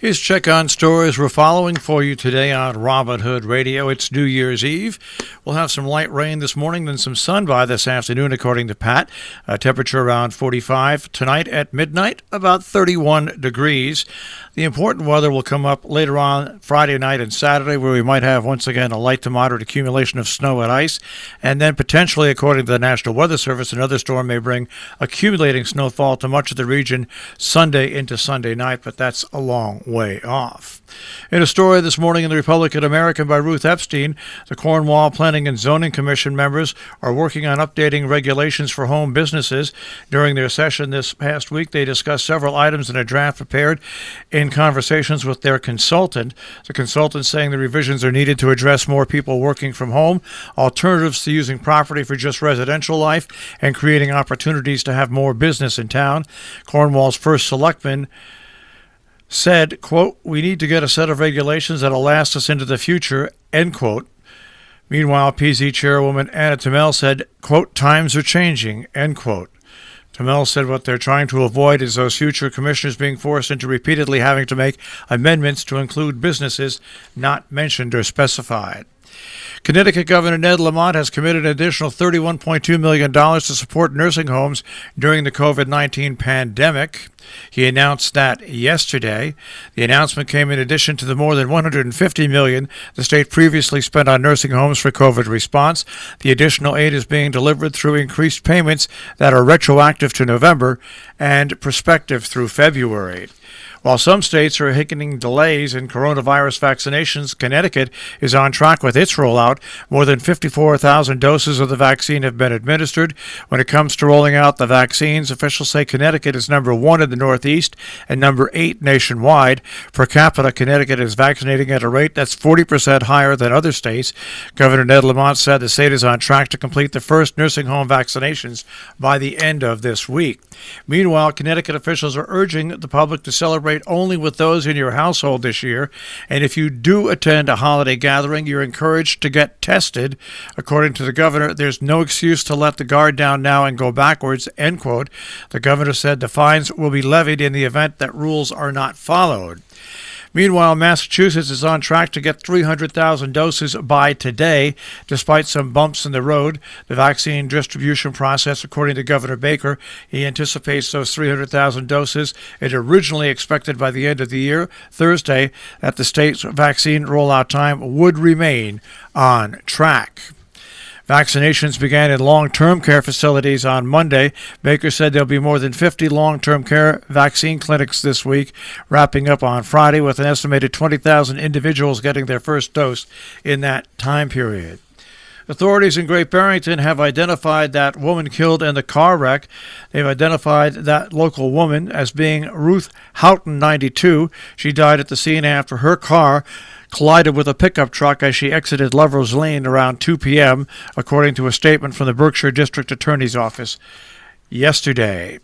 Here's check on stories we're following for you today on Whdd Radio. It's New Year's Eve. We'll have some light rain this morning, then some sun by this afternoon, according to Pat. Temperature around 45. Tonight at midnight, about 31 degrees. The important weather will come up later on Friday night and Saturday, where we might have, once again, a light to moderate accumulation of snow and ice. And then potentially, according to the National Weather Service, another storm may bring accumulating snowfall to much of the region Sunday into Sunday night, but that's a long way off. In a story this morning in the Republican American by Ruth Epstein, the Cornwall Planning and Zoning Commission members are working on updating regulations for home businesses. During their session this past week, they discussed several items in a draft prepared in conversations with their consultant. The consultant saying the revisions are needed to address more people working from home, alternatives to using property for just residential life, and creating opportunities to have more business in town. Cornwall's first selectman said, quote, "We need to get a set of regulations that'll last us into the future," end quote. Meanwhile, PZ Chairwoman Anna Tamel said, quote, "Times are changing," end quote. Tamel said what they're trying to avoid is those future commissioners being forced into repeatedly having to make amendments to include businesses not mentioned or specified. Connecticut Governor Ned Lamont has committed an additional $31.2 million to support nursing homes during the COVID-19 pandemic. He announced that yesterday. The announcement came in addition to the more than $150 million the state previously spent on nursing homes for COVID response. The additional aid is being delivered through increased payments that are retroactive to November and prospective through February. While some states are hitting delays in coronavirus vaccinations, Connecticut is on track with its rollout. More than 54,000 doses of the vaccine have been administered. When it comes to rolling out the vaccines, officials say Connecticut is number 1 in the Northeast and number 8 nationwide. Per capita, Connecticut is vaccinating at a rate that's 40% higher than other states. Governor Ned Lamont said the state is on track to complete the first nursing home vaccinations by the end of this week. Meanwhile, Connecticut officials are urging the public to celebrate only with those in your household this year, and if you do attend a holiday gathering, you're encouraged to get tested. According to the governor, there's no excuse to let the guard down now and go backwards, end quote. The governor said the fines will be levied in the event that rules are not followed. Meanwhile, Massachusetts is on track to get 300,000 doses by today, despite some bumps in the road. The vaccine distribution process, according to Governor Baker, he anticipates those 300,000 doses. It originally expected by the end of the year, Thursday, that the state's vaccine rollout time would remain on track. Vaccinations began in long-term care facilities on Monday. Baker said there'll be more than 50 long-term care vaccine clinics this week, wrapping up on Friday with an estimated 20,000 individuals getting their first dose in that time period. Authorities in Great Barrington have identified that woman killed in the car wreck. They've identified that local woman as being Ruth Houghton, 92. She died at the scene after her car collided with a pickup truck as she exited Lover's Lane around 2 p.m., according to a statement from the Berkshire District Attorney's Office yesterday.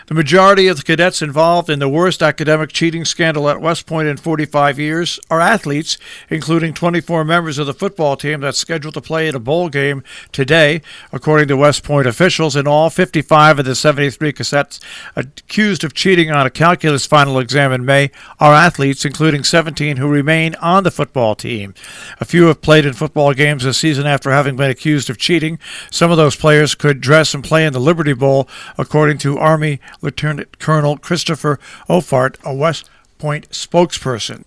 The majority of the cadets involved in the worst academic cheating scandal at West Point in 45 years are athletes, including 24 members of the football team that's scheduled to play in a bowl game today. According to West Point officials, in all, 55 of the 73 cadets accused of cheating on a calculus final exam in May are athletes, including 17 who remain on the football team. A few have played in football games this season after having been accused of cheating. Some of those players could dress and play in the Liberty Bowl, according to Army Lieutenant Colonel Christopher Offart, a West Point spokesperson.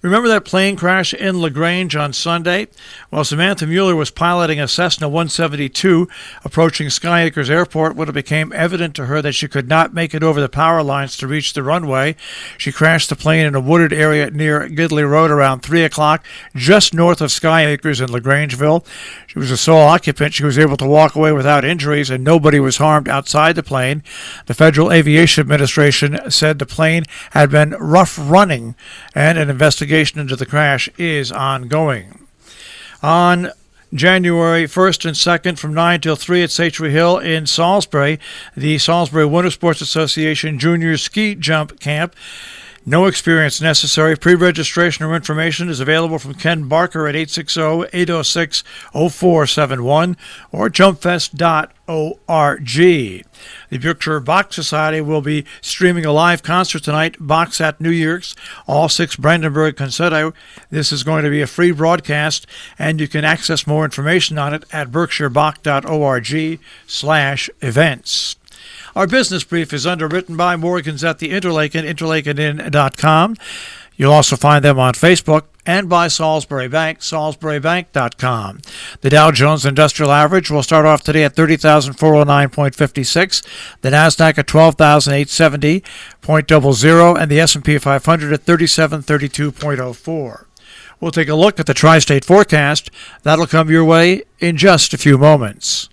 Remember that plane crash in LaGrange on Sunday? Well, Samantha Mueller was piloting a Cessna 172 approaching Sky Acres Airport when it became evident to her that she could not make it over the power lines to reach the runway. She crashed the plane in a wooded area near Gidley Road around 3 o'clock, just north of Sky Acres in LaGrangeville. She was a sole occupant. She was able to walk away without injuries, and nobody was harmed outside the plane. The Federal Aviation Administration said the plane had been rough running, and an investigation into the crash is ongoing. On January 1st and 2nd from 9 till 3 at Satry Hill in Salisbury, the Salisbury Winter Sports Association Junior Ski Jump Camp No experience necessary. Pre-registration or information is available from Ken Barker at 860-806-0471 or jumpfest.org. The Berkshire Bach Society will be streaming a live concert tonight, Bach's at New Year's, all 6 Brandenburg Concerto. This is going to be a free broadcast, and you can access more information on it at berkshirebach.org/events. Our business brief is underwritten by Morgans at the Interlaken, interlakenin.com. You'll also find them on Facebook, and by Salisbury Bank, salisburybank.com. The Dow Jones Industrial Average will start off today at 30,409.56, the Nasdaq at 12,870.00, and the S&P 500 at 3732.04. We'll take a look at the tri-state forecast. That'll come your way in just a few moments.